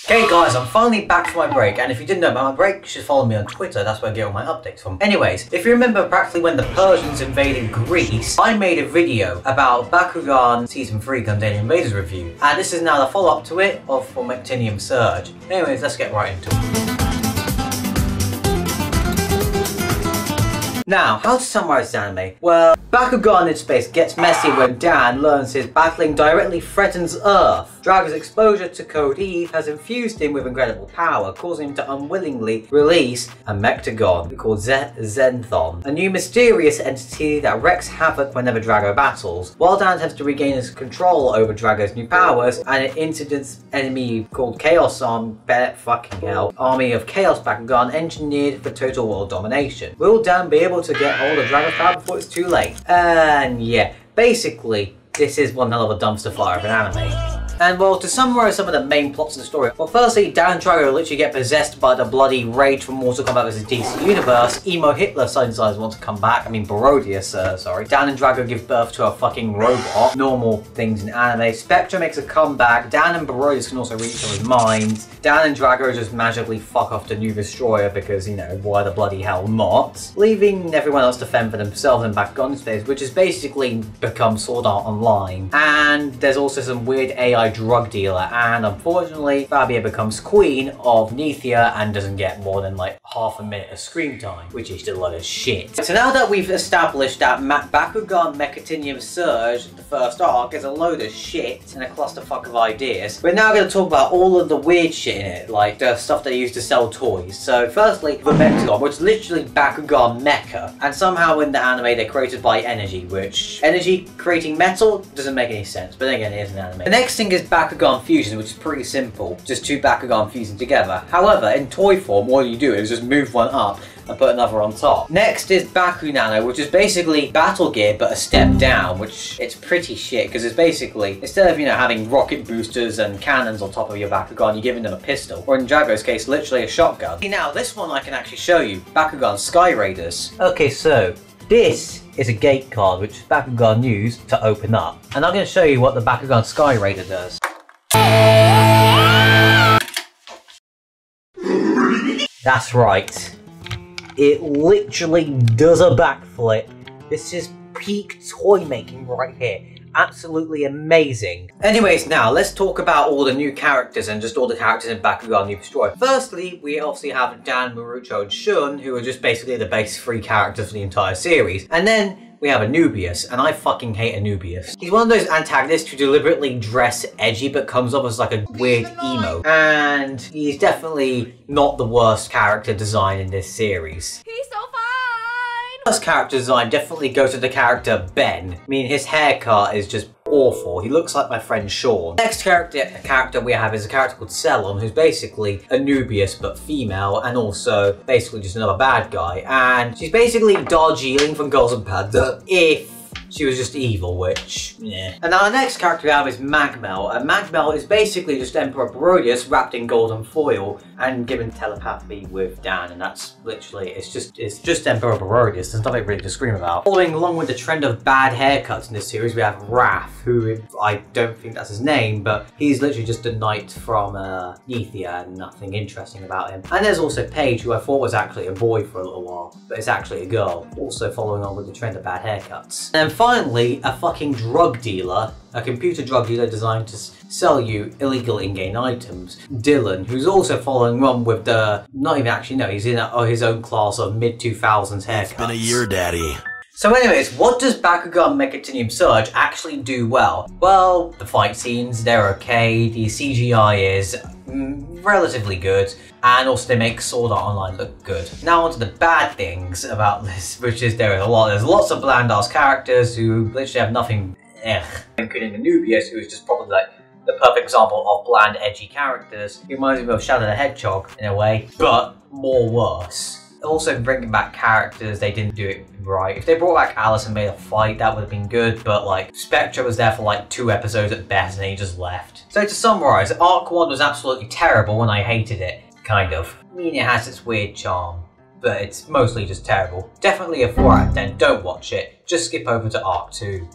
Okay guys, I'm finally back from my break, and if you didn't know about my break, you should follow me on Twitter, that's where I get all my updates from. Anyways, if you remember practically when the Persians invaded Greece, I made a video about Bakugan Season 3 Gundam Invaders review, and this is now the follow-up to it for Mechtanium Surge. Anyways, let's get right into it. Now, how to summarize the anime? Well, Bakugan in space gets messy when Dan learns his battling directly threatens Earth. Drago's exposure to Code Eve has infused him with incredible power, causing him to unwillingly release a MECHTOGAN called Zenthon, a new mysterious entity that wreaks havoc whenever Drago battles. While Dan attempts to regain his control over Drago's new powers, and an incident's enemy called Chaos Army of Chaos Bakugan engineered for total world domination. Will Dan be able to get hold of Drago's power before it's too late? And yeah, basically, this is one hell of a dumpster fire of an anime. And well, to summarize some of the main plots of the story, well, firstly, Dan and Drago literally get possessed by the bloody rage from Mortal Kombat vs. DC Universe. Emo Hitler decides want to come back. I mean, Barodius, sorry. Dan and Drago give birth to a fucking robot. Normal things in anime. Spectre makes a comeback. Dan and Barodius can also read each other's minds. Dan and Drago just magically fuck off the new destroyer because, you know, why the bloody hell not? Leaving everyone else to fend for themselves in Bakugan space, which has basically become Sword Art Online. And there's also some weird AI drug dealer, and unfortunately Fabia becomes queen of Nethia and doesn't get more than like half a minute of screen time, which is just a lot of shit. So now that we've established that Bakugan Mechtanium Surge, the first arc, is a load of shit and a clusterfuck of ideas, we're now going to talk about all of the weird shit in it, like the stuff they use to sell toys. So firstly, the MECHTOGAN, which is literally Bakugan Mecha, and somehow in the anime they're created by energy, which energy creating metal doesn't make any sense, but then again it is an anime. The next thing is Bakugan Fusion, which is pretty simple, just two Bakugan fusing together. However, in toy form, all you do is just move one up and put another on top. Next is Baku Nano, which is basically Battle Gear but a step down, which it's pretty shit because it's basically, instead of, you know, having rocket boosters and cannons on top of your Bakugan, you're giving them a pistol, or in Drago's case, literally a shotgun. Now, this one I can actually show you, Bakugan Sky Raiders. Okay, so this is a gate card which Bakugan used to open up, and I'm going to show you what the Bakugan Sky Raider does. That's right. It literally does a backflip. This is peak toy making right here. Absolutely amazing. Anyways, now let's talk about all the new characters and just all the characters in Bakugan New Destroyer. Firstly, we obviously have Dan, Marucho, and Shun, who are just basically the base 3 characters for the entire series. And then we have Anubius, and I fucking hate Anubius. He's one of those antagonists who deliberately dress edgy but comes off as like a weird emo. And he's definitely not the worst character design in this series. He's so fine! First character design definitely goes to the character Ben. I mean, his haircut is just awful. He looks like my friend Sean. Next character we have is a character called Selon, who's basically Anubius but female, and also basically just another bad guy. And she's basically Darjeeling from Girls and Panda if she was just evil, which, yeah. And now the next character we have is Magmel, and Magmel is basically just Emperor Barodius wrapped in golden foil and given telepathy with Dan, and that's literally, it's just Emperor Barodius, there's nothing really to scream about. Following along with the trend of bad haircuts in this series, we have Raph, who, I don't think that's his name, but he's literally just a knight from Nethia and nothing interesting about him. And there's also Paige, who I thought was actually a boy for a little while, but it's actually a girl, also following on with the trend of bad haircuts. And finally, a fucking drug dealer, a computer drug dealer designed to sell you illegal in-game items, Dylan, who's also following on with the, not even actually, no, he's in his own class of mid-2000s haircuts. It's been a year, Daddy. So anyways, what does Bakugan Mechtanium Surge actually do well? Well, the fight scenes, they're okay, the CGI is relatively good, and also they make Sword Art Online look good. Now onto the bad things about this, which is there's lots of bland-ass characters who literally have nothing, including Anubius, who is just probably like the perfect example of bland, edgy characters. He reminds me of Shadow the Hedgehog in a way, but more worse. Also bringing back characters, they didn't do it right. If they brought back Alice and made a fight, that would have been good, but like Spectre was there for like 2 episodes at best and he just left. So to summarise, Arc 1 was absolutely terrible and I hated it, kind of. I mean, it has its weird charm, but it's mostly just terrible. Definitely a 4 out of 10, don't watch it. Just skip over to Arc 2.